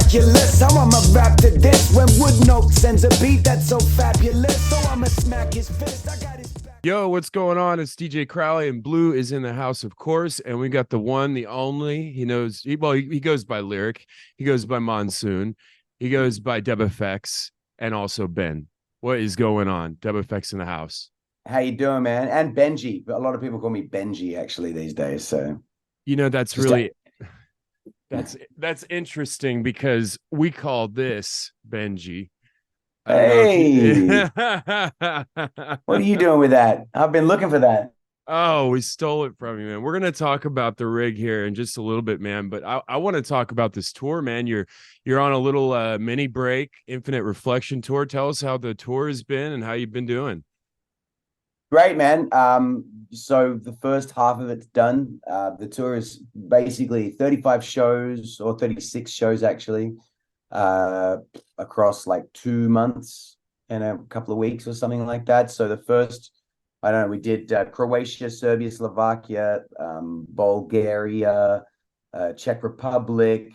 miraculous. How I'ma rap to this when Woodnote sends a beat that's so fabulous. So I'ma smack his fist. I got his back. Yo, what's going on? It's DJ Crowley and Blue is in the house, of course, and we got the one, the only. He knows. He goes by Lyric. He goes by Monsoon. He goes by Dub FX and also Ben. What is going on? Dub FX in the house. How you doing, man? And Benji, but a lot of people call me Benji actually these days. So That's really that's interesting because we call this Benji. Hey, what are you doing with that? I've been looking for that. Oh, we stole it from you, man. We're going to talk about the rig here in just a little bit, man. But I want to talk about this tour, man. You're on a little mini break, Infinite Reflection tour. Tell us how the tour has been and how you've been doing. Great, man. So the first half of it's done. The tour is basically 35 shows or 36 shows actually, across like 2 months and a couple of weeks or something like that. So the first, I don't know, we did Croatia, Serbia, Slovakia, Bulgaria, Czech Republic,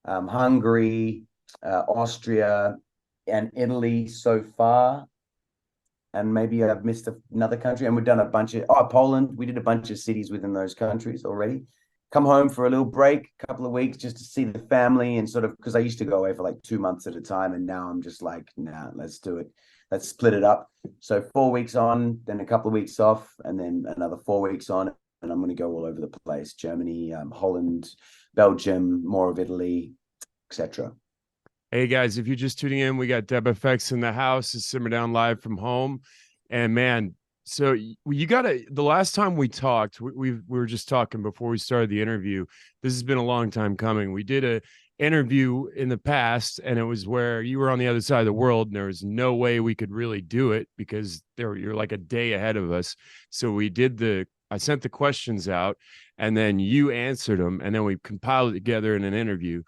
Hungary, Austria, and Italy so far. And maybe I've missed another country. And we've done a bunch of, Poland. We did a bunch of cities within those countries already. Come home for a little break, a couple of weeks, just to see the family and sort of, because I used to go away for like 2 months at a time. And now I'm just like, nah, let's do it. Let's split it up. So 4 weeks on, then a couple of weeks off, and then another 4 weeks on. And I'm going to go all over the place. Germany, Holland, Belgium, more of Italy, etc. Hey guys, if you're just tuning in, we got Dub FX in the house. It's Simmer Down live from home. And man, so you gotta, the last time we talked, we were just talking before we started the interview. This has been a long time coming. We did a interview in the past, and it was where you were on the other side of the world, and there was no way we could really do it because you're like a day ahead of us. So I sent the questions out, and then you answered them, and then we compiled it together in an interview.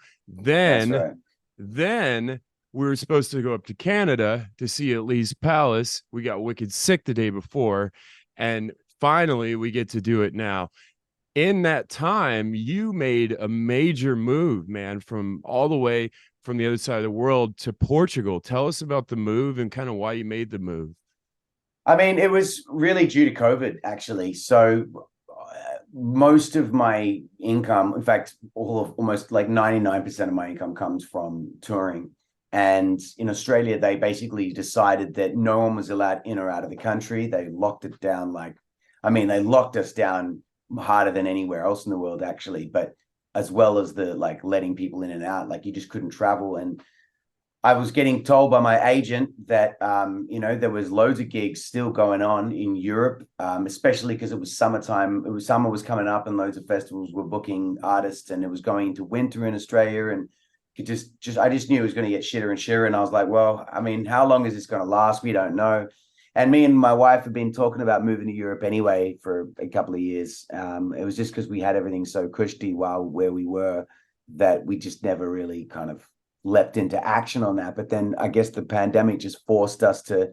Then we were supposed to go up to Canada to see Elise Palace. We got wicked sick the day before, and finally we get to do it now. In that time, you made a major move, man, from all the way from the other side of the world to Portugal. Tell us about the move and kind of why you made the move. I mean, it was really due to COVID, actually. So most of my income, in fact, almost like 99% of my income comes from touring. And in Australia, they basically decided that no one was allowed in or out of the country. They locked it down they locked us down harder than anywhere else in the world, actually. But as well as the letting people in and out, you just couldn't travel. And I was getting told by my agent that, there was loads of gigs still going on in Europe, especially because it was summertime. Summer was coming up and loads of festivals were booking artists, and it was going into winter in Australia. And I just knew it was going to get shitter and shitter. And I was like, well, I mean, how long is this going to last? We don't know. And me and my wife have been talking about moving to Europe anyway for a couple of years. It was just because we had everything so cushy where we were that we just never really kind of leapt into action on that. But then I guess the pandemic just forced us to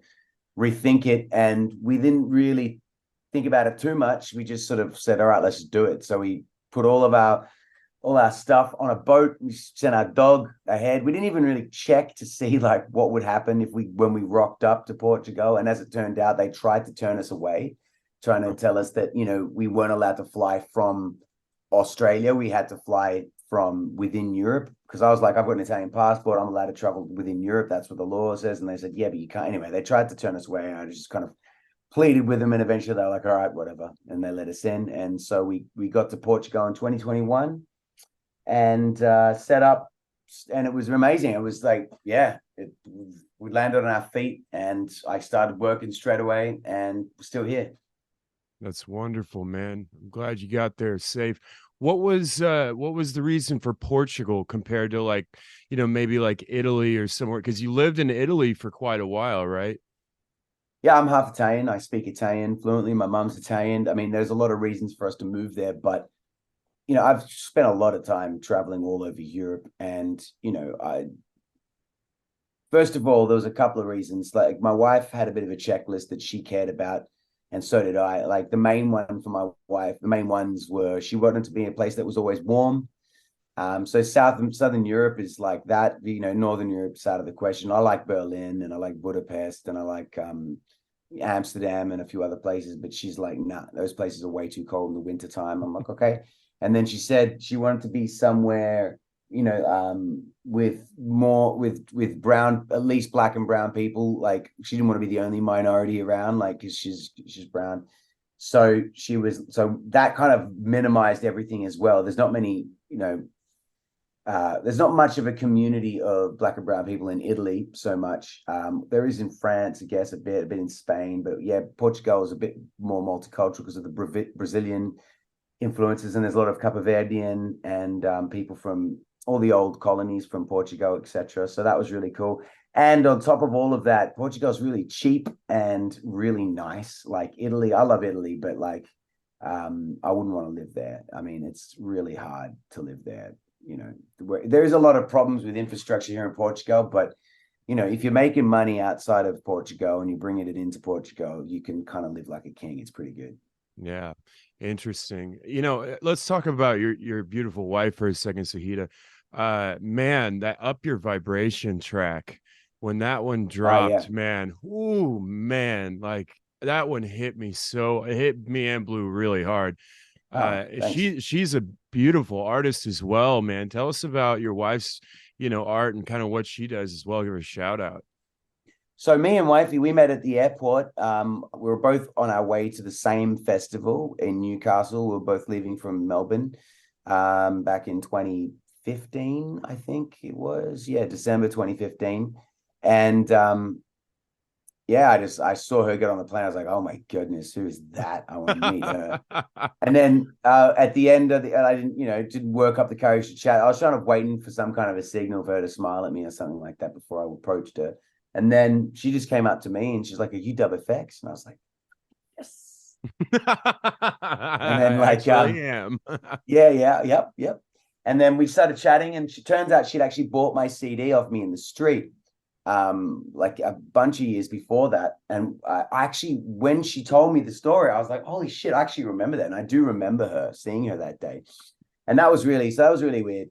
rethink it, and we didn't really think about it too much. We just sort of said, all right, let's just do it. So we put all our stuff on a boat. We sent our dog ahead. We didn't even really check to see what would happen when we rocked up to Portugal. And as it turned out, they tried to turn us away, trying to tell us that, we weren't allowed to fly from Australia. We had to fly from within Europe, because I was like, I've got an Italian passport, I'm allowed to travel within Europe, that's what the law says. And they said, yeah, but you can't. Anyway, they tried to turn us away, and I just kind of pleaded with them, and eventually they were like, all right, whatever, and they let us in. And so we got to Portugal in 2021 and set up, and it was amazing. It was we landed on our feet, and I started working straight away, and we're still here. That's wonderful, man. I'm glad you got there safe. What was the reason for Portugal compared to maybe Italy or somewhere? Because you lived in Italy for quite a while, right? Yeah, I'm half Italian. I speak Italian fluently. My mom's Italian. I mean, there's a lot of reasons for us to move there, but I've spent a lot of time traveling all over Europe, and first of all, there was a couple of reasons. My wife had a bit of a checklist that she cared about, and so did I. The main one for my wife, the main ones were, she wanted to be in a place that was always warm. So Southern Europe is like that. You know, Northern Europe's out of the question. I like Berlin and I like Budapest and I like Amsterdam and a few other places. But she's like, nah, those places are way too cold in the wintertime. I'm like, okay. And then she said she wanted to be somewhere, you know, with brown, at least black and brown people. Like she didn't want to be the only minority around, like, because she's brown. So that kind of minimized everything as well. There's not many, you know, there's not much of a community of black and brown people in Italy so much. There is in France, I guess, a bit in Spain, but yeah, Portugal is a bit more multicultural because of the Brazilian influences, and there's a lot of Cape Verdean and people from all the old colonies from Portugal, etc. So that was really cool. And on top of all of that, Portugal's really cheap and really nice. Like Italy, I love Italy, but like I wouldn't want to live there. I mean, it's really hard to live there. You know, there's a lot of problems with infrastructure here in Portugal, but you know, if you're making money outside of Portugal and you're bringing it into Portugal, you can kind of live like a king. It's pretty good. Yeah, interesting. You know, let's talk about your beautiful wife for a second, Sahita. Man, that Up Your Vibration track, when that one dropped, man, ooh, man, like that one hit me it hit me and Blue really hard. She's a beautiful artist as well, man. Tell us about your wife's, you know, art and kind of what she does as well. Give her a shout out. So me and wifey, we met at the airport. We were both on our way to the same festival in Newcastle. We were both leaving from Melbourne back in 2015, I think it was. Yeah, December 2015. And I saw her get on the plane. I was like, oh my goodness, who is that? I want to meet her. And then at the end of I didn't work up the courage to chat. I was trying to waiting for some kind of a signal for her to smile at me or something like that before I approached her. And then she just came up to me and she's like, "Are you Dub FX?" And I was like, "Yes." And then like, I am. yep. And then we started chatting, and she turns out she'd actually bought my CD off me in the street, like a bunch of years before that. And I actually, when she told me the story, I was like, "Holy shit!" I actually remember that, and I do remember seeing her that day, and that was really weird.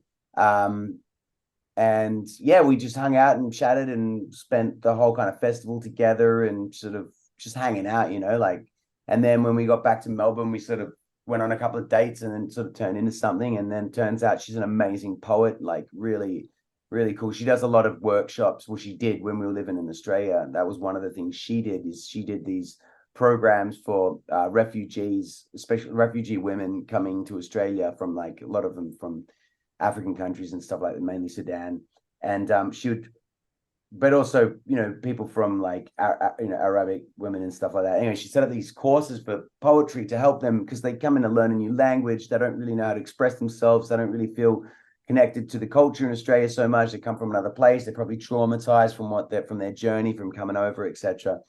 And yeah, we just hung out and chatted and spent the whole kind of festival together and sort of just hanging out, you know, like, and then when we got back to Melbourne, we sort of went on a couple of dates and then sort of turned into something. And then turns out she's an amazing poet, like really, really cool. She does a lot of workshops. Well, she did when we were living in Australia. That was one of the things she did, is she did these programs for refugees, especially refugee women coming to Australia from, like, a lot of them from African countries and stuff like that, mainly Sudan. And she would, but also, you know, people from like, Arabic women and stuff like that. Anyway, she set up these courses for poetry to help them, because they come in to learn a new language. They don't really know how to express themselves. They don't really feel connected to the culture in Australia so much. They come from another place. They're probably traumatized from their journey, from coming over, etc.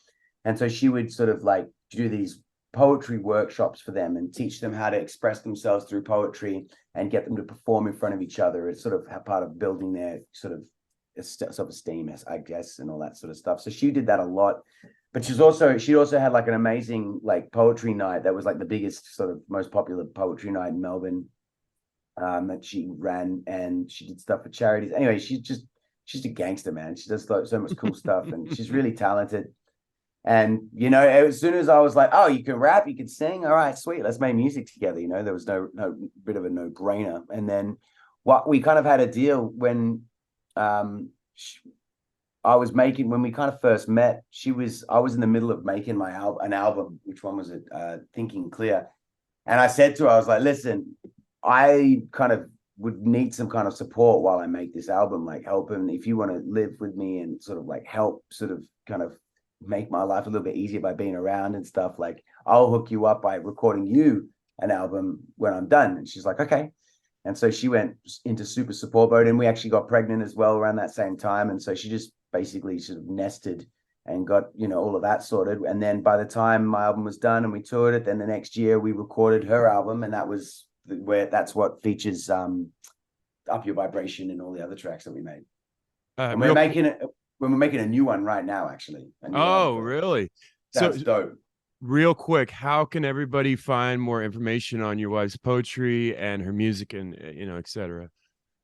And so she would sort of like do these poetry workshops for them and teach them how to express themselves through poetry and get them to perform in front of each other. It's sort of part of building their sort of self-esteem, I guess, and all that sort of stuff. So she did that a lot. But she also had like an amazing like poetry night that was like the biggest, sort of most popular poetry night in Melbourne, that she ran, and she did stuff for charities. Anyway, she's a gangster, man. She does so much cool stuff, and she's really talented. And, you know, as soon as I was like, "Oh, you can rap, you can sing. All right, sweet. Let's make music together." You know, there was no bit of a no-brainer. And then what we kind of had a deal when when we kind of first met, I was in the middle of making an album. Which one was it? Thinking Clear. And I said to her, I was like, "Listen, I kind of would need some kind of support while I make this album, like helping, if you want to live with me and sort of like help sort of kind of make my life a little bit easier by being around and stuff, like I'll hook you up by recording you an album when I'm done." And she's like, "Okay." And so she went into super support mode, and we actually got pregnant as well around that same time. And so she just basically sort of nested and got, you know, all of that sorted. And then by the time my album was done and we toured it, then the next year we recorded her album, and that's what features Up Your Vibration and all the other tracks that we made. And we're making a new one right now, actually. Oh, really? That's dope. Real quick, how can everybody find more information on your wife's poetry and her music and, you know, etc.?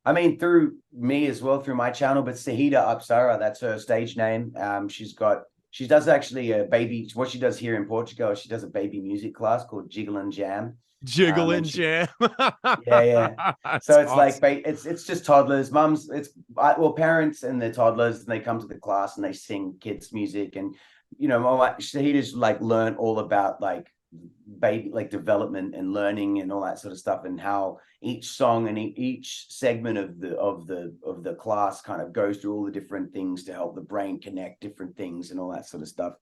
I mean, through me as well, through my channel, but Sahida Apsara, that's her stage name. She does actually a baby, what she does here in Portugal, she does a baby music class called Jiggle and Jam. Jiggle And and jam. yeah. That's So it's awesome. like, it's just toddlers, mums, well, parents and their toddlers, and they come to the class and they sing kids music. And, Shahida's like learned all about like baby, like development and learning and all that sort of stuff, and how each song and each segment of the class kind of goes through all the different things to help the brain connect different things and all that sort of stuff.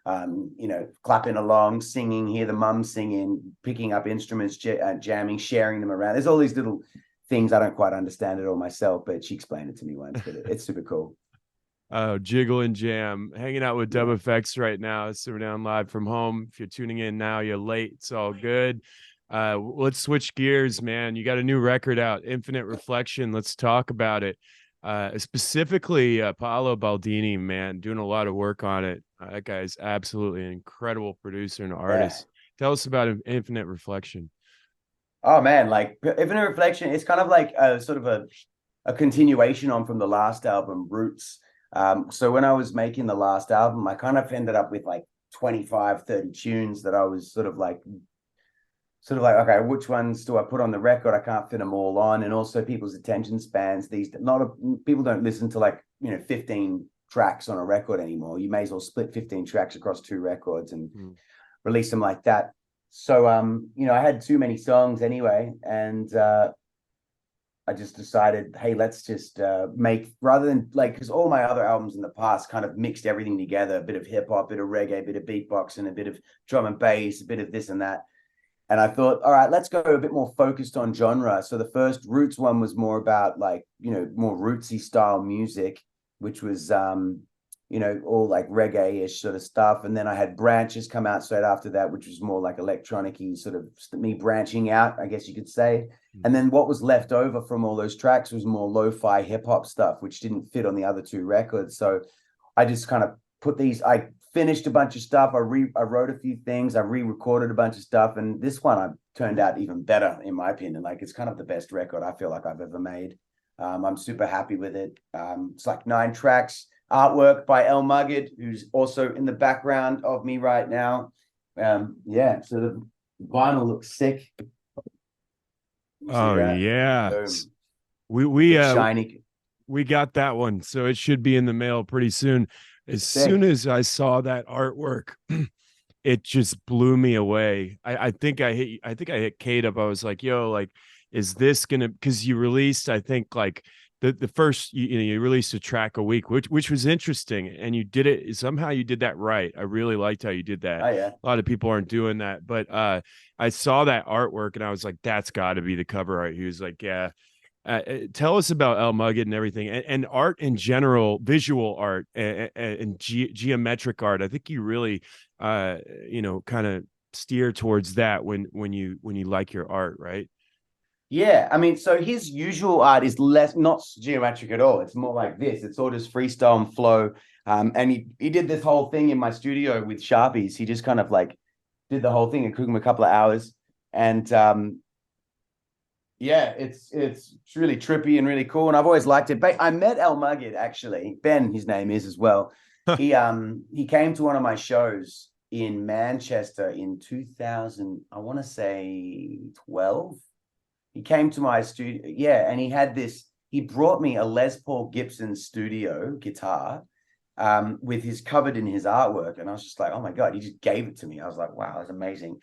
Clapping along, singing, hear the mum singing, picking up instruments, jamming, sharing them around. There's all these little things I don't quite understand it all myself, but she explained it to me once. But it's super cool. Oh, Jiggle and Jam, hanging out with Dub Yeah. FX right now. So we're down live from home. If you're tuning in now, you're late. It's all good. Let's switch gears, man. You got a new record out, Infinite Reflection. Let's talk about it. Specifically, Paolo Baldini, man, doing a lot of work on it. That guy's absolutely an incredible producer and artist. Tell us about Infinite Reflection. Oh man, like Infinite Reflection, it's kind of like a sort of a continuation on from the last album, Roots. So when I was making the last album, I kind of ended up with like 25, 30 tunes that I was sort of like, okay, which ones do I put on the record? I can't fit them all on. And also people's attention spans, people don't listen to like, 15 tracks on a record anymore. You may as well split 15 tracks across 2 records and release them like that. So, I had too many songs anyway. And, I just decided, hey, let's just make, rather than like, because all my other albums in the past kind of mixed everything together, a bit of hip hop, a bit of reggae, a bit of beatbox, and a bit of drum and bass, a bit of this and that. And I thought, all right, let's go a bit more focused on genre. So the first Roots one was more about like, more rootsy style music, which was, all like reggae-ish sort of stuff. And then I had Branches come out straight after that, which was more like electronic-y, sort of me branching out, I guess you could say. And then what was left over from all those tracks was more lo-fi hip-hop stuff, which didn't fit on the other 2 records. So I just kind of I finished a bunch of stuff. I wrote a few things. I re-recorded a bunch of stuff. And this one turned out even better, in my opinion. Like, it's kind of the best record I feel like I've ever made. I'm super happy with it. It's like 9 tracks. Artwork by El Mugged, who's also in the background of me right now. So the vinyl looks sick. Oh yeah. Boom. We shiny. We got that one, so it should be in the mail pretty soon. As soon as I saw that artwork, it just blew me away. I think I hit Kate up. I was like, yo, like, is this gonna, because you released, I think, like the first, you released a track a week, which was interesting, and you did it somehow. You did that right. I really liked how you did that. Oh yeah. A lot of people aren't doing that, but I saw that artwork and I was like, that's got to be the cover art. He was like, yeah. Tell us about El Mugged and everything, and art in general, visual art and geometric art. I think you really, kind of steer towards that when you like your art, right? Yeah, I mean, so his usual art is not geometric at all. It's more like this. It's all just freestyle and flow. And he did this whole thing in my studio with Sharpies. He just kind of like did the whole thing. It took him a couple of hours, and it's really trippy and really cool. And I've always liked it. But I met El Mugged, actually. Ben, his name is as well. He came to one of my shows in Manchester in 2000, I want to say 12. He came to my studio, and he brought me a Les Paul Gibson studio guitar, with his covered in his artwork. And I was just like, oh my God, he just gave it to me. I was like, wow, that's amazing.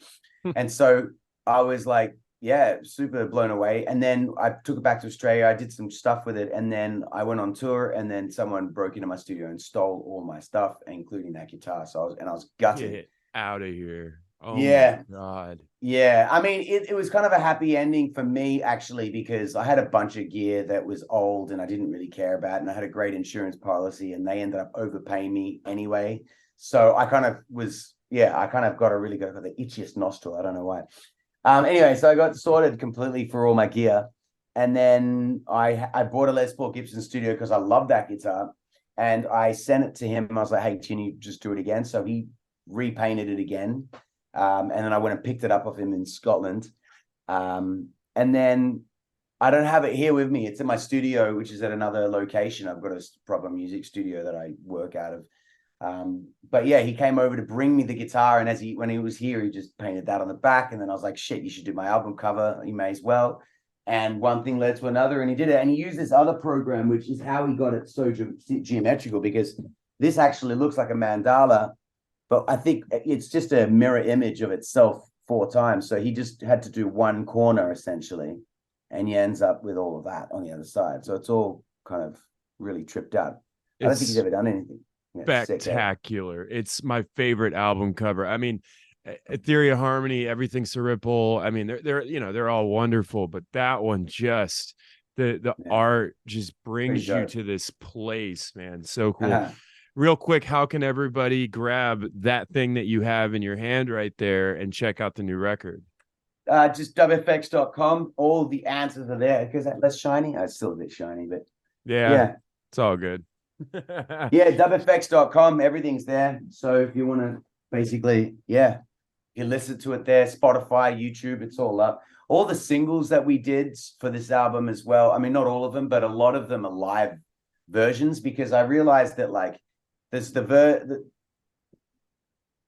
And so I was like, yeah, super blown away. And then I took it back to Australia. I did some stuff with it. And then I went on tour, and then someone broke into my studio and stole all my stuff, including that guitar. So I was gutted. Get out of here. Oh yeah. My God. Yeah. I mean, it was kind of a happy ending for me, actually, because I had a bunch of gear that was old and I didn't really care about. And I had a great insurance policy, and they ended up overpaying me anyway. So I kind of got a really good, got the itchiest nostril. I don't know why. Anyway, so I got sorted completely for all my gear. And then I bought a Les Paul Gibson studio because I love that guitar. And I sent it to him. I was like, hey, can you just do it again? So he repainted it again. And then I went and picked it up off him in Scotland. And then I don't have it here with me. It's in my studio, which is at another location. I've got a proper music studio that I work out of. But yeah, he came over to bring me the guitar, and when he was here, he just painted that on the back. And then I was like, shit, you should do my album cover. You may as well. And one thing led to another, and he did it. And he used this other program, which is how he got it so geometrical, because this actually looks like a mandala, but I think it's just a mirror image of itself 4 times. So he just had to do one corner essentially, and he ends up with all of that on the other side. So it's all kind of really tripped out. I don't think he's ever done anything. Yeah, spectacular. It's my favorite album cover. I mean, Ethereal Harmony, Everything's a Ripple. I mean, they're all wonderful, but that one just the art just brings you to this place, man. So cool. Real quick, how can everybody grab that thing that you have in your hand right there and check out the new record? Just dubfx.com. All the answers are there. Because that less shiny? It's still a bit shiny, but yeah, it's all good. Yeah, dubfx.com. Everything's there. So if you want to basically, you listen to it there. Spotify, YouTube, it's all up. All the singles that we did for this album as well. I mean, not all of them, but a lot of them are live versions, because I realized that like there's the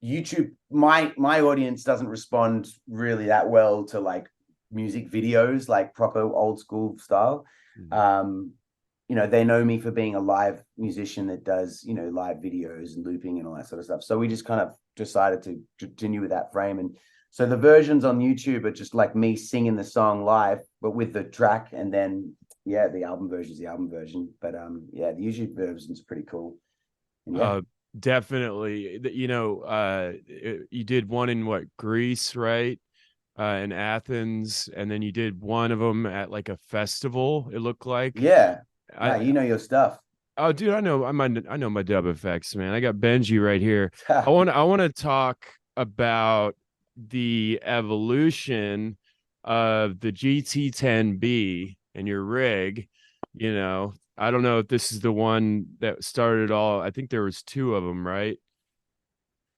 YouTube, my audience doesn't respond really that well to like music videos, like proper old school style. They know me for being a live musician that does, live videos and looping and all that sort of stuff. So we just kind of decided to continue with that frame. And so the versions on YouTube are just like me singing the song live, but with the track. And then, the album version is the album version. But the YouTube version is pretty cool. And definitely. You did one in Greece, right? In Athens. And then you did one of them at like a festival, it looked like. Yeah. You know your stuff. Oh, dude, I know my Dub FX, man. I got Benji right here. I want to talk about the evolution of the GT10B and your rig. I don't know if this is the one that started all. I think there was 2 of them, right?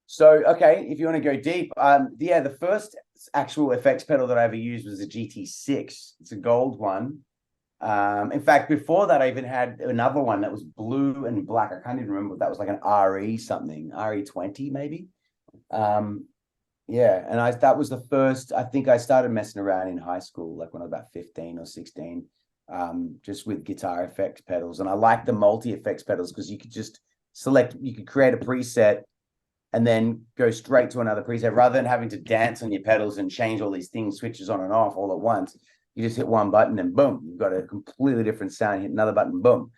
So, okay, if you want to go deep, the first actual effects pedal that I ever used was a GT6. It's a gold one. In fact, before that, I even had another one that was blue and black. I can't even remember. That was like an RE something, RE20 maybe. And that was the first. I think I started messing around in high school, like when I was about 15 or 16, just with guitar effects pedals. And I like the multi effects pedals because you could just you could create a preset and then go straight to another preset rather than having to dance on your pedals and change all these things, switches on and off all at once. You just hit one button and boom, you've got a completely different sound. Hit another button, boom.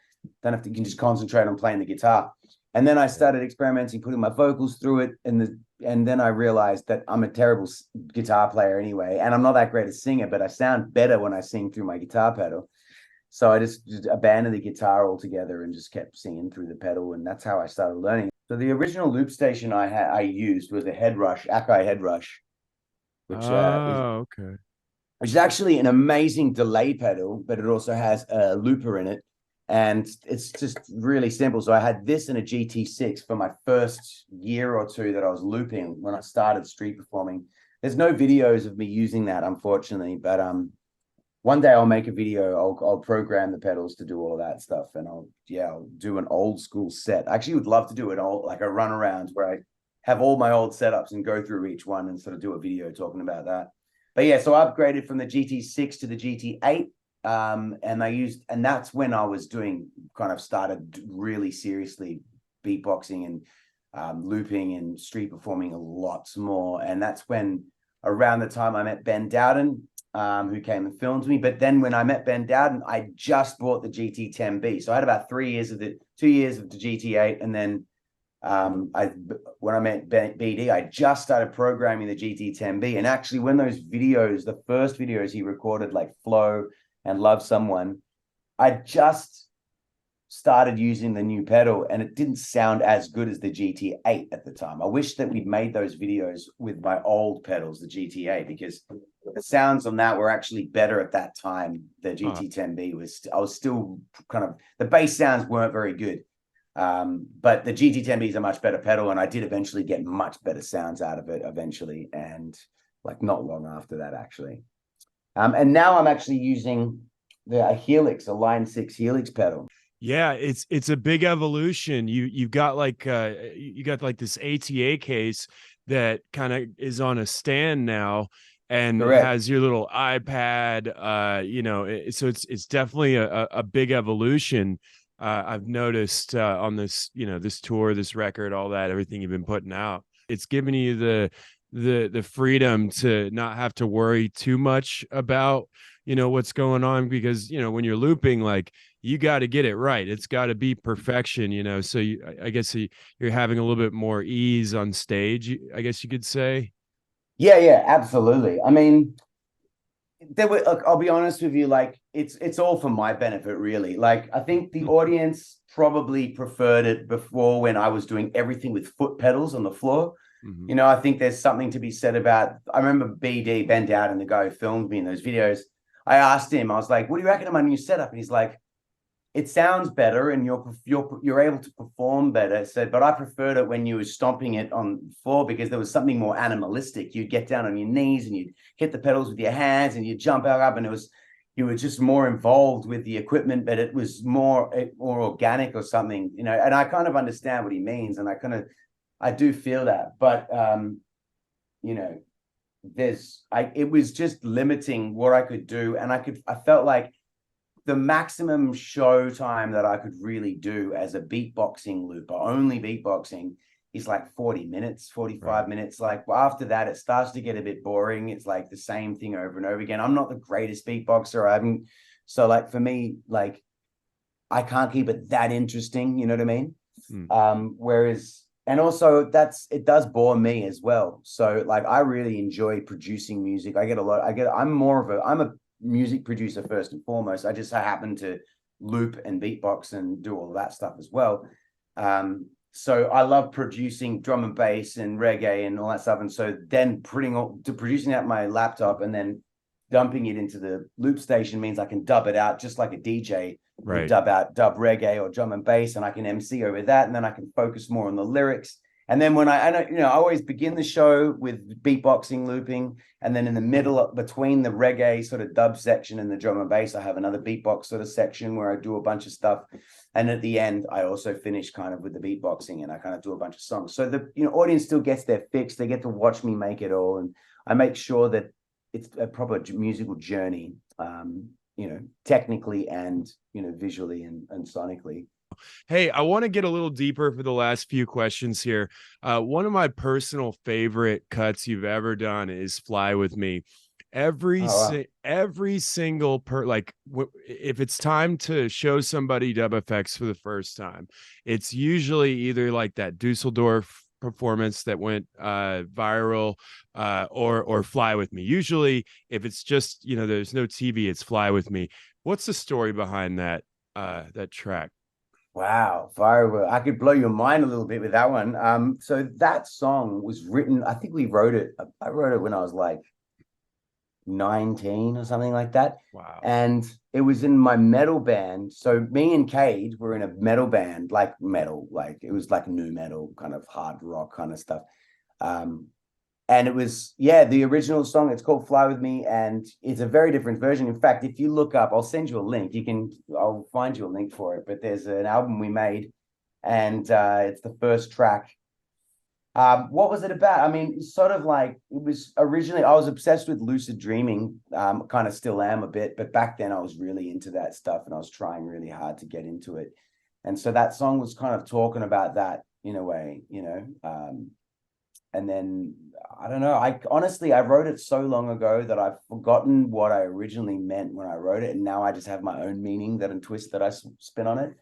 You can just concentrate on playing the guitar. And then I started experimenting, putting my vocals through it. And then I realized that I'm a terrible guitar player anyway. And I'm not that great a singer, but I sound better when I sing through my guitar pedal. So I just abandoned the guitar altogether and just kept singing through the pedal. And that's how I started learning. So the original loop station I used was a Akai Head Rush, which is actually an amazing delay pedal, but it also has a looper in it. And it's just really simple. So I had this in a GT6 for my first year or 2 that I was looping when I started street performing. There's no videos of me using that, unfortunately, but one day I'll make a video. I'll program the pedals to do all of that stuff, and I'll do an old school set. I actually would love to do it all like a run around where I have all my old setups and go through each one and sort of do a video talking about that. But so I upgraded from the GT6 to the GT8, and that's when I was started really seriously beatboxing and looping and street performing a lot more. And that's when, around the time I met Ben Dowden, who came and filmed me. But then when I met Ben Dowden, I just bought the GT10B. So I had about 2 years of the GT8, and then when I met BD, I just started programming the GT10B. And actually, when those videos, the first videos he recorded, like Flow and Love Someone, I just started using the new pedal, and it didn't sound as good as the GT8 at the time. I wish that we'd made those videos with my old pedals, the GT8, because the sounds on that were actually better at that time. The GT10B I was still the bass sounds weren't very good. But the GT10B is a much better pedal, and I did eventually get much better sounds out of it eventually, and like not long after that actually. And now I'm actually using a Helix, a Line 6 Helix pedal. Yeah, it's a big evolution. You've got like you got like this ATA case that kind of is on a stand now and Correct. has your little iPad. So it's definitely a big evolution. I've noticed on this, this tour, this record, all that, everything you've been putting out. It's giving you the freedom to not have to worry too much about what's going on, because when you're looping, like, you got to get it right. It's got to be perfection, so I guess you're having a little bit more ease on stage, I guess you could say. Yeah, absolutely. I mean, I'll be honest with you, like, it's all for my benefit, really. Like, I think the audience probably preferred it before, when I was doing everything with foot pedals on the floor. Mm-hmm. I think there's something to be said about, I remember BD, Ben Dowden, the guy who filmed me in those videos. I asked him, I was like, what do you reckon of my new setup? And he's like, it sounds better and you're able to perform better. I said, but I preferred it when you were stomping it on the floor, because there was something more animalistic. You'd get down on your knees and you'd hit the pedals with your hands and you'd jump out up, and you were just more involved with the equipment, but it was more organic or something, and I kind of understand what he means, and I do feel that, but it was just limiting what I could do, and I felt like the maximum show time that I could really do as a beatboxing looper, only beatboxing, is like 40 minutes, 45 minutes. Like, after that, it starts to get a bit boring. It's like the same thing over and over again. I'm not the greatest beatboxer. So like, for me, like, I can't keep it that interesting. You know what I mean? Whereas, and also it does bore me as well. So like, I really enjoy producing music. I'm a music producer first and foremost. I just happen to loop and beatbox and do all of that stuff as well. So I love producing drum and bass and reggae and all that stuff. And so then producing that on my laptop and then dumping it into the loop station means I can dub it out just like a DJ, right? Dub reggae or drum and bass, and I can MC over that, and then I can focus more on the lyrics. And then when I always begin the show with beatboxing, looping, and then in the middle, between the reggae sort of dub section and the drum and bass, I have another beatbox sort of section where I do a bunch of stuff. And at the end, I also finish kind of with the beatboxing, and I kind of do a bunch of songs. So the audience still gets their fix. They get to watch me make it all, and I make sure that it's a proper musical journey, technically and visually and sonically. Hey, I want to get a little deeper for the last few questions here. One of my personal favorite cuts you've ever done is "Fly with Me." Every single if it's time to show somebody Dub FX for the first time, it's usually either like that Dusseldorf performance that went viral, or "Fly with Me." Usually, if it's just there's no TV, it's "Fly with Me." What's the story behind that track? Wow, firework. I could blow your mind a little bit with that one. So that song was written, I think I wrote it when I was like 19 or something like that. Wow. And it was in my metal band. So me and Cade were in a metal band, like metal, like it was like new metal, kind of hard rock kind of stuff. And it was, the original song, it's called "Fly With Me," and it's a very different version. In fact, if you look up, I'll send you a link. I'll find you a link for it, but there's an album we made, and it's the first track. What was it about? I mean, it's sort of like, it was originally, I was obsessed with lucid dreaming, kind of still am a bit, but back then I was really into that stuff and I was trying really hard to get into it. And so that song was kind of talking about that in a way, and then, I don't know, I wrote it so long ago that I've forgotten what I originally meant when I wrote it. And now I just have my own meaning twist that I spin on it.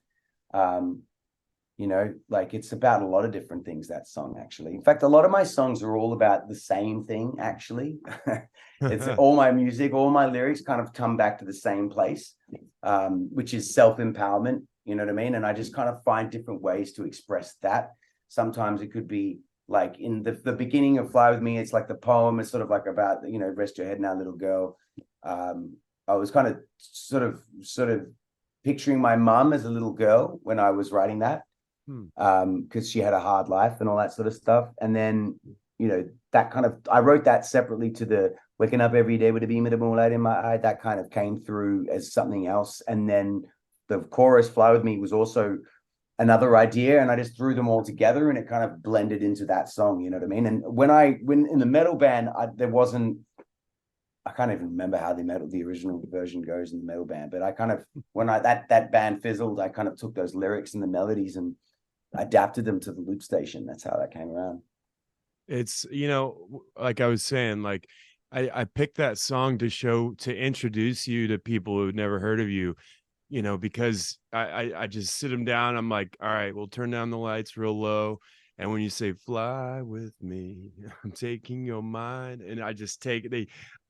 Like, it's about a lot of different things, that song, actually. In fact, a lot of my songs are all about the same thing, actually. It's all my music, all my lyrics kind of come back to the same place, which is self-empowerment, you know what I mean? And I just kind of find different ways to express that. Sometimes it could be like in the beginning of "Fly With Me," it's like the poem is sort of like about, rest your head now, little girl. I was kind of sort of picturing my mum as a little girl when I was writing that, because she had a hard life and all that sort of stuff. And then, that kind of, I wrote that separately to waking up every day with a beam of the moonlight in my eye, that kind of came through as something else. And then the chorus Fly With Me was also another idea, and I just threw them all together and it kind of blended into that song, you know what I mean? And when in the metal band, I can't even remember how the original version goes in the metal band, but I kind of, when that band fizzled, I kind of took those lyrics and the melodies and adapted them to the loop station. That's how that came around. It's, like I was saying, like I picked that song to introduce you to people who've never heard of you, because I just sit them down. I'm like, all right, we'll turn down the lights real low. And when you say fly with me, I'm taking your mind. And I just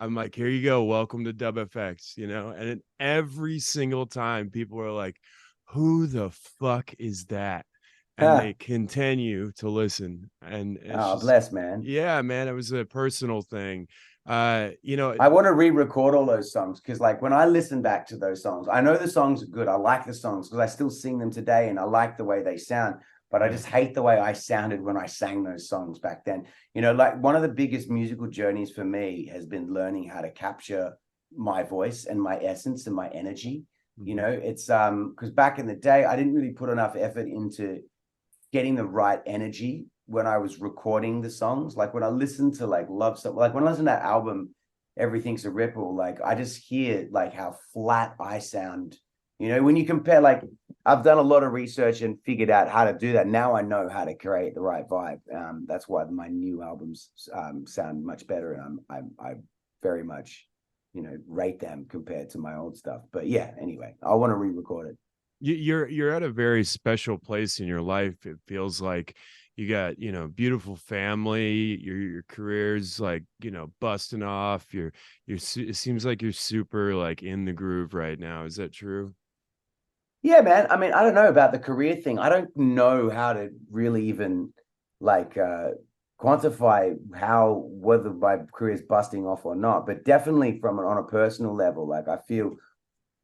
I'm like, here you go. Welcome to Dub FX, and then every single time people are like, who the fuck is that? And they continue to listen. And it's bless, man. Yeah, man. It was a personal thing. I want to re-record all those songs because like when I listen back to those songs, I know the songs are good. I like the songs because I still sing them today and I like the way they sound, but I just hate the way I sounded when I sang those songs back then. Like one of the biggest musical journeys for me has been learning how to capture my voice and my essence and my energy. It's because back in the day, I didn't really put enough effort into getting the right energy when I was recording the songs. Like when I listen to like Love Song, like when I listen to that album, Everything's a Ripple, like I just hear like how flat I sound. When you compare, like I've done a lot of research and figured out how to do that. Now I know how to create the right vibe. That's why my new albums sound much better, and I very much rate them compared to my old stuff. But yeah, anyway, I want to re-record it. You're at a very special place in your life. It feels like you got, beautiful family, your career's like, busting off. It seems like you're super like in the groove right now. Is that true? Yeah, man. I mean, I don't know about the career thing. I don't know how to really even like quantify whether my career is busting off or not, but definitely on a personal level, like I feel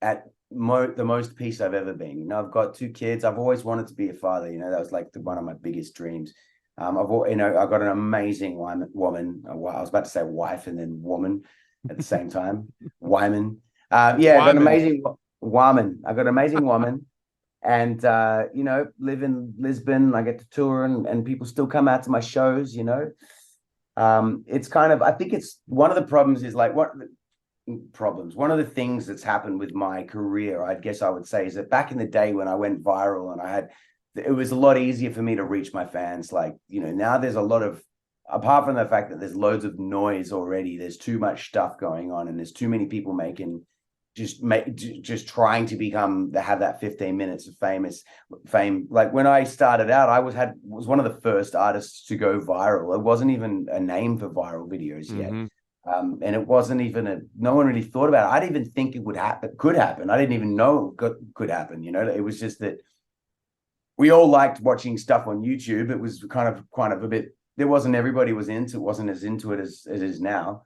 at the most peace I've ever been. I've got 2 kids. I've always wanted to be a father. That was like one of my biggest dreams. I've got an amazing woman. I was about to say wife and then woman at the same time. Wyman. I got an amazing woman. I got an amazing woman, and live in Lisbon. I get to tour, and people still come out to my shows. It's kind of, I think it's one of the problems is like one of the things that's happened with my career, I guess I would say, is that back in the day when I went viral and it was a lot easier for me to reach my fans. Like, now there's a lot of, apart from the fact that there's loads of noise already, there's too much stuff going on and there's too many people just trying to have that 15 minutes of fame. Like when I started out, I was one of the first artists to go viral. It wasn't even a name for viral videos yet. And it wasn't even no one really thought about it. I didn't even think could happen. I didn't even know it could happen. It was just that we all liked watching stuff on YouTube. It was kind of a bit, everybody wasn't as into it as it is now.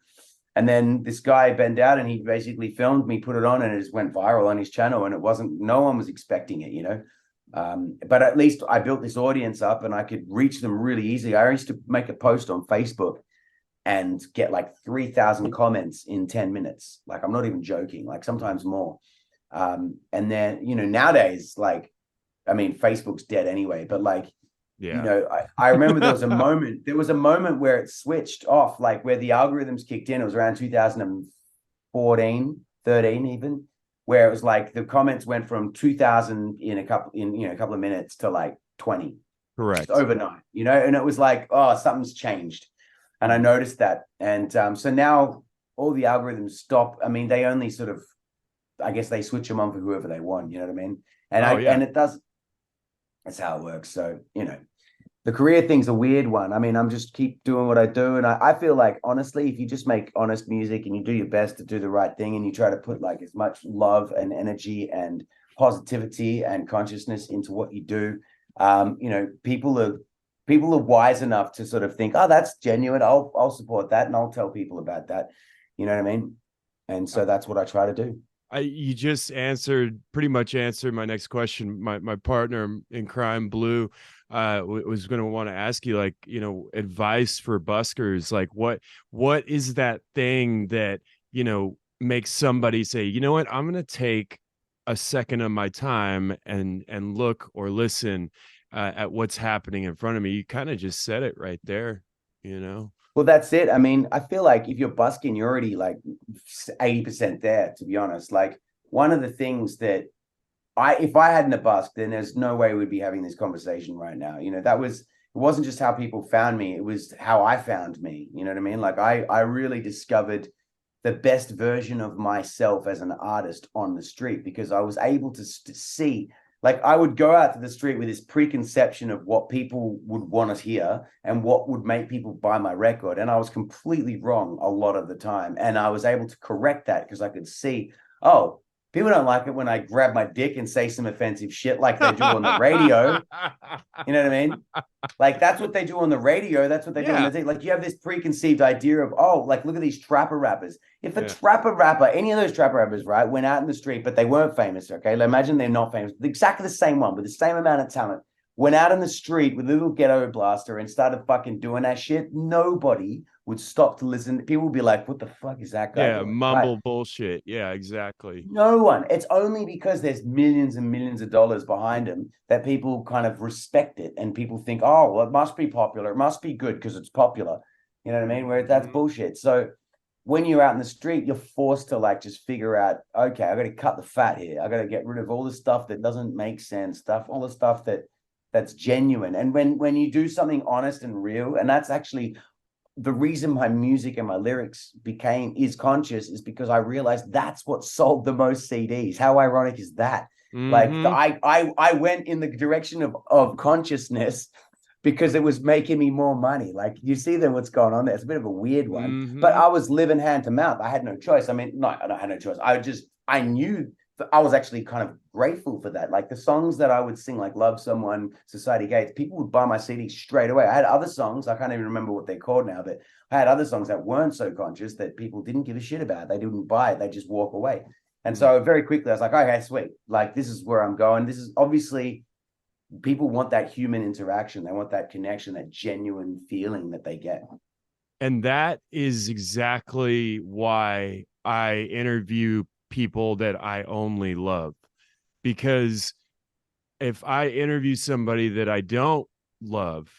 And then this guy bent out and he basically filmed me, put it on, and it just went viral on his channel. And no one was expecting it, but at least I built this audience up and I could reach them really easily. I used to make a post on Facebook and get like 3,000 comments in 10 minutes. Like, I'm not even joking, like sometimes more. And then, nowadays, like, I mean, Facebook's dead anyway, but like, I remember there was a moment where it switched off, like where the algorithms kicked in. It was around 2014, 13 even, where it was like the comments went from 2,000 in a couple of minutes to like 20. Correct. Overnight, and it was like, oh, something's changed. And I noticed that. And so now all the algorithms stop. I mean, they only sort of, I guess they switch them on for whoever they want. You know what I mean? And and it does. That's how it works. So, the career thing's a weird one. I mean, I'm just keep doing what I do. And I feel like, honestly, if you just make honest music and you do your best to do the right thing and you try to put like as much love and energy and positivity and consciousness into what you do, people are wise enough to sort of think, oh, that's genuine. I'll support that. And I'll tell people about that. You know what I mean? And so that's what I try to do. You just pretty much answered my next question. My partner in crime, Blue, was going to want to ask you, like, you know, advice for buskers. Like, what is that thing that, you know, makes somebody say, you know what, I'm going to take a second of my time and look or listen at what's happening in front of me. You kind of just said it right there, you know. Well, that's it. I mean, I feel like if you're busking, you're already like 80% there, to be honest. Like one of the things that if I hadn't a busk, then there's no way we'd be having this conversation right now. You know, it wasn't just how people found me, it was how I found me. You know what I mean? Like I really discovered the best version of myself as an artist on the street, because I was able to see, like I would go out to the street with this preconception of what people would want to hear and what would make people buy my record. And I was completely wrong a lot of the time. And I was able to correct that because I could see, oh, people don't like it when I grab my dick and say some offensive shit like they do on the radio. You know what I mean? Like that's what they do on the radio. That's what they do on the thing. Like you have this preconceived idea of, oh, like look at these trapper rappers. If a trapper rapper, any of those trapper rappers, right, went out in the street, but they weren't famous, okay? Like, imagine they're not famous. Exactly the same one with the same amount of talent. Went out in the street with a little ghetto blaster and started fucking doing that shit. Nobody would stop to listen. People would be like, what the fuck is that guy doing? Mumble bullshit. Yeah, exactly. No one. It's only because there's millions and millions of dollars behind him that people kind of respect it. And people think, oh, well, it must be popular. It must be good because it's popular. You know what I mean? Where that's bullshit. So when you're out in the street, you're forced to like just figure out, okay, I got to cut the fat here. I got to get rid of all the stuff that doesn't make sense, all the stuff that's genuine. And when you do something honest and real, and that's actually the reason my music and my lyrics is conscious, is because I realized that's what sold the most CDs. How ironic is that? Like I went in the direction of consciousness because it was making me more money. Like you see then what's going on there. It's a bit of a weird one, but I was living hand to mouth. I had no choice. I mean, I had no choice. I knew that I was actually kind of grateful for that. Like the songs that I would sing, like Love Someone, Society Gates, people would buy my CD straight away. I had other songs, I can't even remember what they're called now, but I had other songs that weren't so conscious that people didn't give a shit about. They didn't buy it. They just walk away. And so very quickly I was like, okay, sweet. Like this is where I'm going. This is obviously, people want that human interaction. They want that connection, that genuine feeling that they get. And that is exactly why I interview people that I only love. Because if I interview somebody that I don't love,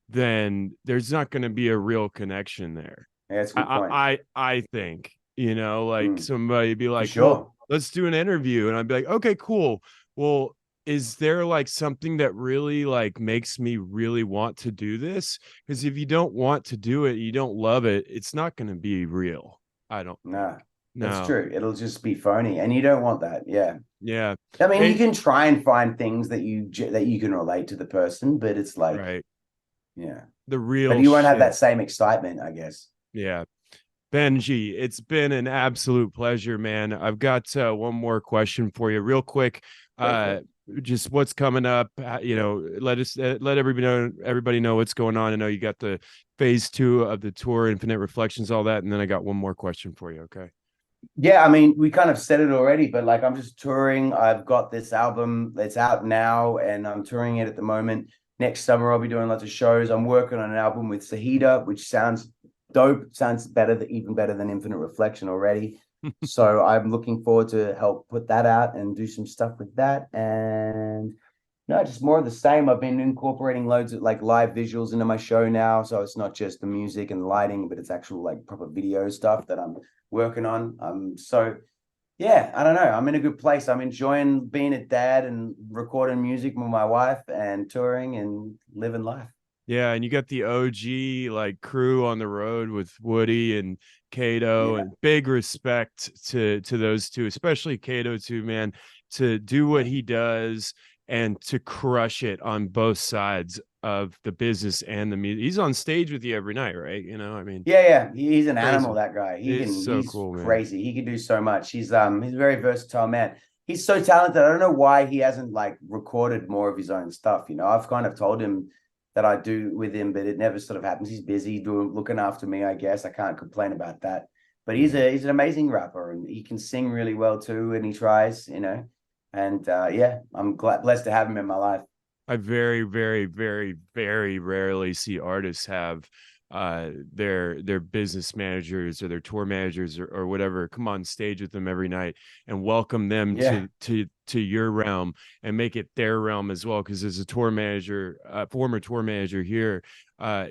then there's not going to be a real connection there. Yeah, that's a good point. I think, you know, like somebody be like, sure, well, let's do an interview. And I'd be like, okay, cool. Well, is there like something that really like makes me really want to do this? Because if you don't want to do it, you don't love it, it's not going to be real. I don't know. No, that's true. It'll just be phony, and you don't want that. Yeah. I mean, you can try and find things that you can relate to the person, but it's like, the real. But you won't have that same excitement, I guess. Yeah. Benji, it's been an absolute pleasure, man. I've got one more question for you, real quick. Just what's coming up, you know, let everybody know what's going on. I know you got the phase 2 of the tour, Infinite Reflections, all that, and then I got one more question for you. Okay. Yeah, I mean, we kind of said it already, but like I'm just touring. I've got this album that's out now and I'm touring it at the moment. Next summer I'll be doing lots of shows. I'm working on an album with Sahida, which sounds dope, sounds even better than Infinite Reflection already. So I'm looking forward to help put that out and do some stuff with that. And no, just more of the same. I've been incorporating loads of like live visuals into my show now. So it's not just the music and the lighting, but it's actual like proper video stuff that I'm working on. So yeah, I don't know. I'm in a good place. I'm enjoying being a dad and recording music with my wife and touring and living life. Yeah, and you got the OG like crew on the road with Woody and Kato, and big respect to those two, especially Kato too, man, to do what he does and to crush it on both sides of the business and the music. He's on stage with you every night, right? You know, I mean, he's an animal, that guy. He's cool, crazy. He can do so much. He's a very versatile man. He's so talented. I don't know why he hasn't like recorded more of his own stuff. You know, I've kind of told him that I do with him, but it never sort of happens. He's busy looking after me, I guess. I can't complain about that. But he's an amazing rapper, and he can sing really well too, and he tries, you know. And I'm blessed to have him in my life. I very, very, very, very rarely see artists have their business managers or their tour managers or whatever come on stage with them every night and welcome them Yeah. to your realm and make it their realm as well. Because as a tour manager, former tour manager here,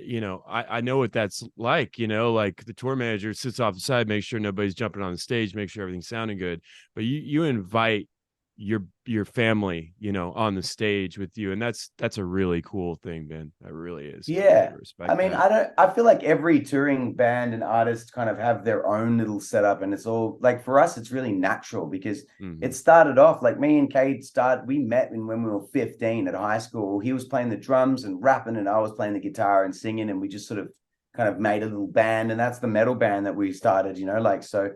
you know, I know what that's like. You know, like the tour manager sits off the side, makes sure nobody's jumping on the stage, make sure everything's sounding good, but you invite your family, you know, on the stage with you, and that's a really cool thing, man. That really is. I really Yeah. I respect mean, that. I feel like every touring band and artist kind of have their own little setup, and it's all like for us, it's really natural because Mhm. it started off like me and Cade we met when we were 15 at high school. He was playing the drums and rapping, and I was playing the guitar and singing, and we just sort of kind of made a little band, and that's the metal band that we started, you know, like so.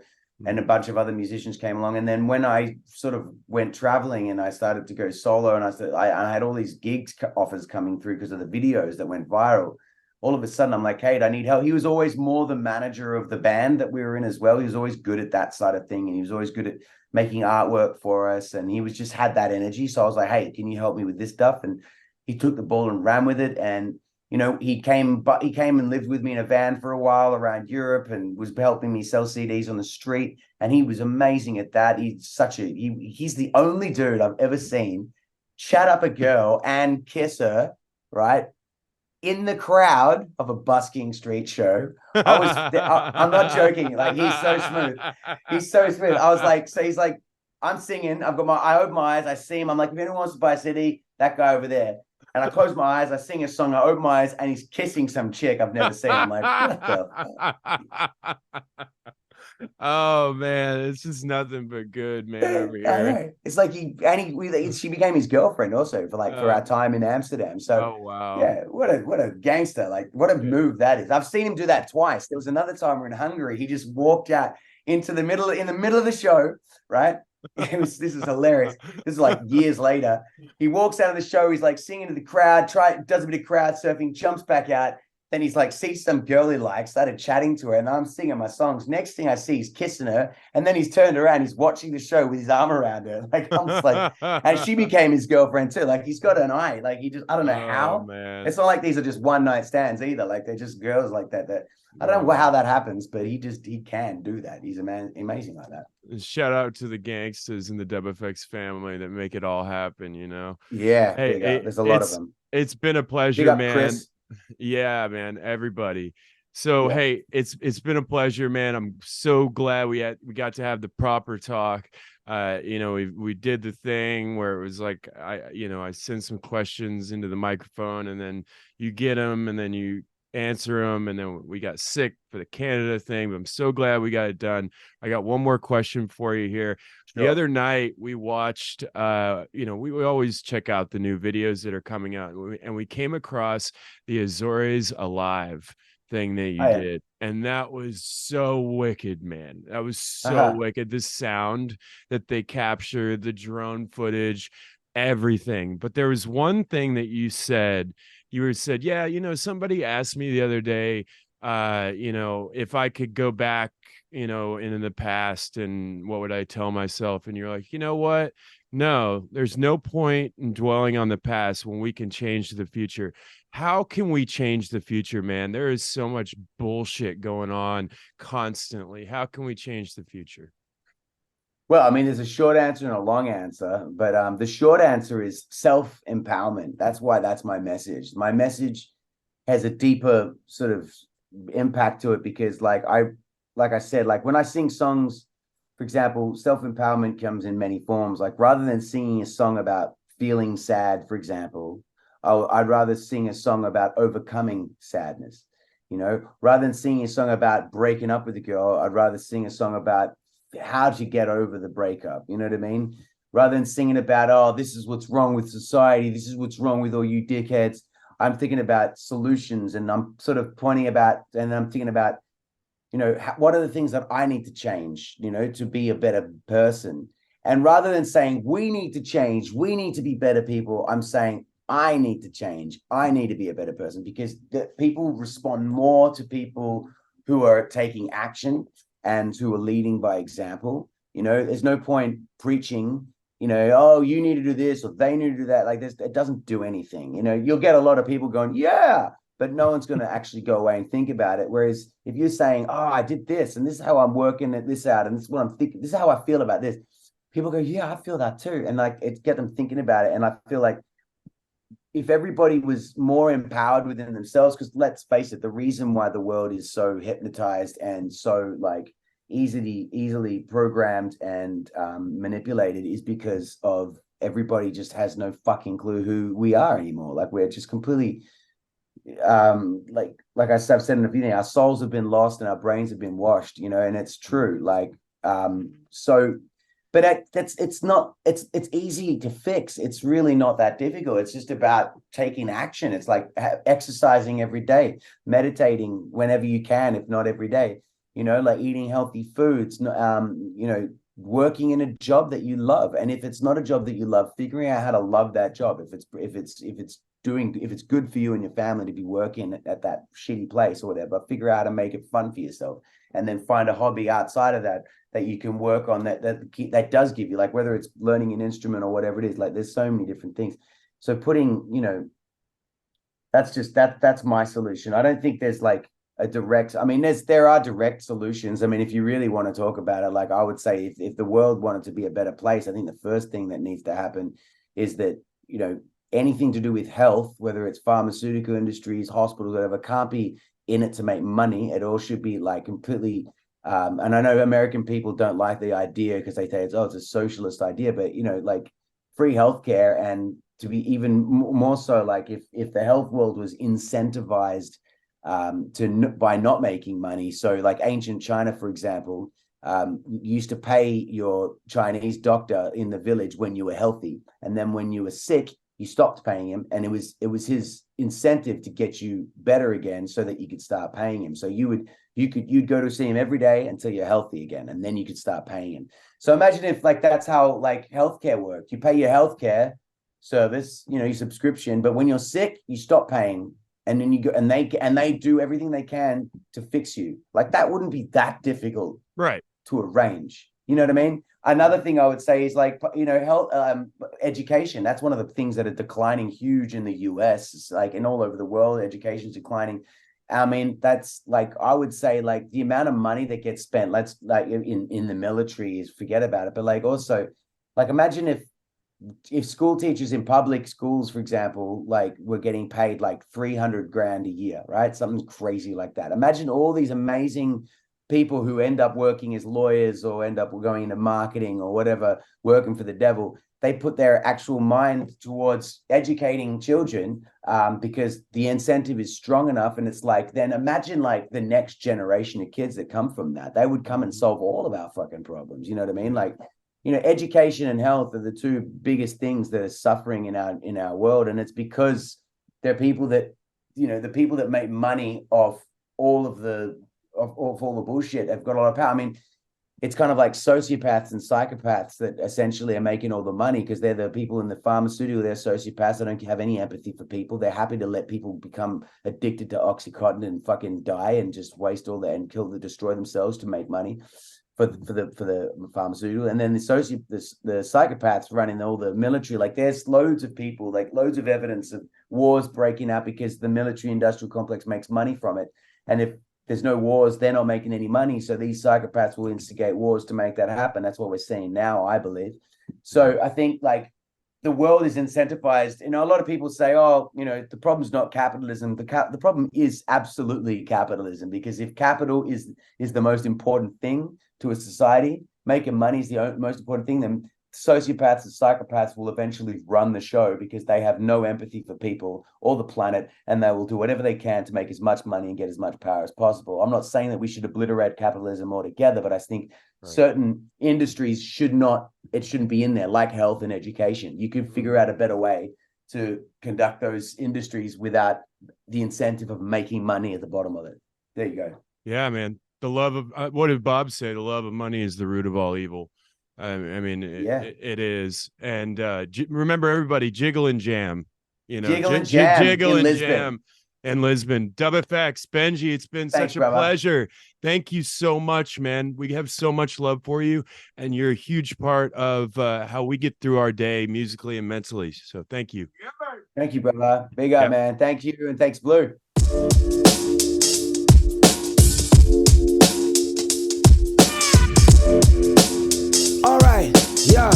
And a Mhm. bunch of other musicians came along. And then when I sort of went traveling and I started to go solo, and I had all these gigs offers coming through because of the videos that went viral. All of a sudden, I'm like, hey, I need help. He was always more the manager of the band that we were in as well. He was always good at that side of thing, and he was always good at making artwork for us. And he was just had that energy. So I was like, hey, can you help me with this stuff? And he took the ball and ran with it. And you know, he came and lived with me in a van for a while around Europe and was helping me sell CDs on the street. And he was amazing at that. He's the only dude I've ever seen chat up a girl and kiss her, right? In the crowd of a busking street show. I'm not joking. Like he's so smooth. He's so smooth. I was like, so he's like, I'm singing. I open my eyes. I see him. I'm like, if anyone wants to buy a CD, that guy over there. And I close my eyes. I sing a song. I open my eyes, and he's kissing some chick I've never seen. I'm like, what the Oh man, it's just nothing but good, man, I over here. know. It's like she became his girlfriend also for our Oh, time in Amsterdam. So oh wow. yeah, what a gangster. Like what a Yeah. move that is. I've seen him do that twice. There was another time we're in Hungary. He just walked out into the middle of the show, right? This is hilarious. This is like years later. He walks out of the show, he's like singing to the crowd, does a bit of crowd surfing, jumps back out. Then he's like, sees some girl he likes, started chatting to her, and I'm singing my songs. Next thing I see, he's kissing her, and then he's turned around, he's watching the show with his arm around her. Like I'm just like, and she became his girlfriend too. Like he's got an eye. Like he just, I don't know Oh how. man. It's not like these are just one night stands either. Like they're just girls like that. That I don't know how Wow. that happens, but he can do that. He's a man, amazing like that. Shout out to the gangsters in the Dub FX family that make it all happen, you know. Yeah, Hey, big up. There's a lot of them. it's been a Big pleasure, up, man. Chris. Yeah, man, everybody. So, Yeah. hey, it's been a pleasure, man. I'm so glad we got to have the proper talk. You know, we did the thing where it was like I send some questions into the microphone and then you get them and then you answer them, and then we got sick for the Canada thing, but I'm so glad we got it done. I got one more question for you here. The Sure. other night we watched we always check out the new videos that are coming out, and we came across the Azores Alive thing that Oh you yeah. did, and that was so wicked, man. That was so Uh-huh. wicked. The sound that they captured, the drone footage, everything. But there was one thing that you said, yeah, you know, somebody asked me the other day, you know, if I could go back, you know, in the past, and what would I tell myself? And you're like, you know what? No, there's no point in dwelling on the past when we can change the future. How can we change the future, man? There is so much bullshit going on constantly. How can we change the future? Well, I mean, there's a short answer and a long answer, but the short answer is self-empowerment. That's why that's my message. My message has a deeper sort of impact to it because like I said, like when I sing songs, for example, self-empowerment comes in many forms. Like rather than singing a song about feeling sad, for example, I'd rather sing a song about overcoming sadness. You know, rather than singing a song about breaking up with a girl, I'd rather sing a song about how to get over the breakup. You know what I mean? Rather than singing about, oh, this is what's wrong with society, this is what's wrong with all you dickheads. I'm thinking about solutions, and I'm sort of pointing about, and I'm thinking about, you know, what are the things that I need to change, you know, to be a better person. And rather than saying we need to change, we need to be better people, I'm saying I need to change. I need to be a better person because people respond more to people who are taking action and who are leading by example. You know, there's no point preaching oh, you need to do this or they need to do that. Like this, it doesn't do anything. You'll get a lot of people going, yeah, but no one's going to actually go away and think about it. Whereas if you're saying, oh, I did this and this is how I'm working this out and this is what I'm thinking, this is how I feel about this. People go, yeah, I feel that too. And like, it get them thinking about it. And I feel like if everybody was more empowered within themselves, because let's face it, the reason why the world is so hypnotized and so like easily programmed and manipulated is because of everybody just has no fucking clue who we are anymore. Like we're just completely like I've said in a few things, our souls have been lost and our brains have been washed, and it's true. Like but it's easy to fix. It's really not that difficult. It's just about taking action. It's like exercising every day, meditating whenever you can, if not every day, like eating healthy foods, working in a job that you love. And if it's not a job that you love, figuring out how to love that job. If it's good for you and your family to be working at that shitty place or whatever, figure out how to make it fun for yourself, and then find a hobby outside of that you can work on that does give you, like, whether it's learning an instrument or whatever it is. Like there's so many different things. So putting, that's my solution. I don't think there's like a direct, I mean, there are direct solutions. I mean, if you really want to talk about it, like I would say if the world wanted to be a better place, I think the first thing that needs to happen is that, anything to do with health, whether it's pharmaceutical industries, hospitals, whatever, can't be in it to make money. It all should be like completely, and I know American people don't like the idea because they say it's a socialist idea, but like free healthcare, and to be even more so, like if the health world was incentivized by not making money. So like ancient China, for example, used to pay your Chinese doctor in the village when you were healthy, and then when you were sick, you stopped paying him, and it was his incentive to get you better again so that you could start paying him. So you'd go to see him every day until you're healthy again, and then you could start paying him. So imagine if like that's how like healthcare worked. You pay your healthcare service, your subscription, but when you're sick, you stop paying, and then you go and they do everything they can to fix you. Like that wouldn't be that difficult, right, to arrange. You know what I mean? Another thing I would say is like, health, education. That's one of the things that are declining huge in the US. It's like, and all over the world, education's declining. I mean, that's like, I would say like the amount of money that gets spent, let's like in the military is forget about it. But like also, like imagine if school teachers in public schools, for example, like were getting paid like 300 grand a year, right? Something crazy like that. Imagine all these amazing people who end up working as lawyers or end up going into marketing or whatever, working for the devil. They put their actual mind towards educating children because the incentive is strong enough. And it's like, then imagine like the next generation of kids that come from that. They would come and solve all of our fucking problems. You know what I mean? Like, education and health are the two biggest things that are suffering in our world. And it's because they're people that, the people that make money off all of the bullshit have got a lot of power. I mean, it's kind of like sociopaths and psychopaths that essentially are making all the money because they're the people in the pharmaceutical. They're sociopaths. They don't have any empathy for people. They're happy to let people become addicted to Oxycontin and fucking die and just waste all that and destroy themselves to make money for the pharmaceutical. And then the psychopaths running all the military. Like there's loads of people, like loads of evidence of wars breaking out because the military industrial complex makes money from it. And if there's no wars, they're not making any money. So these psychopaths will instigate wars to make that happen. That's what we're seeing now, I believe. So I think like the world is incentivized. A lot of people say, oh, the problem's not capitalism. The problem is absolutely capitalism, because if capital is the most important thing to a society, making money is the most important thing, then sociopaths and psychopaths will eventually run the show because they have no empathy for people or the planet, and they will do whatever they can to make as much money and get as much power as possible. I'm not saying that we should obliterate capitalism altogether, but I think certain industries shouldn't be in there, like health and education. You could figure out a better way to conduct those industries without the incentive of making money at the bottom of it. There you go. Yeah, man. The love of what did Bob say? The love of money is the root of all evil. I mean, it is. And remember, everybody, jiggle and jam. Jiggle and jam. Jiggle and jam. and Lisbon. Dub FX, Benji, it's been Thanks, such a brother. pleasure. Thank you so much, man. We have so much love for you, and you're a huge part of how we get through our day musically and mentally. So thank you. Thank you, brother. Big up, man. Thank you, and thanks, Blue. All right, yeah.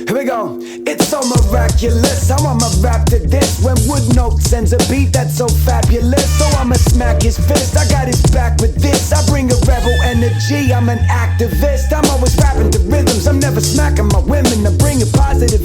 Here we go. It's so miraculous how I'ma rap to this. When Wood Note sends a beat that's so fabulous, so I'ma smack his fist. I got his back with this. I bring a rebel energy. I'm an activist. I'm always rapping to rhythms. I'm never smacking my women. I'm bringing positive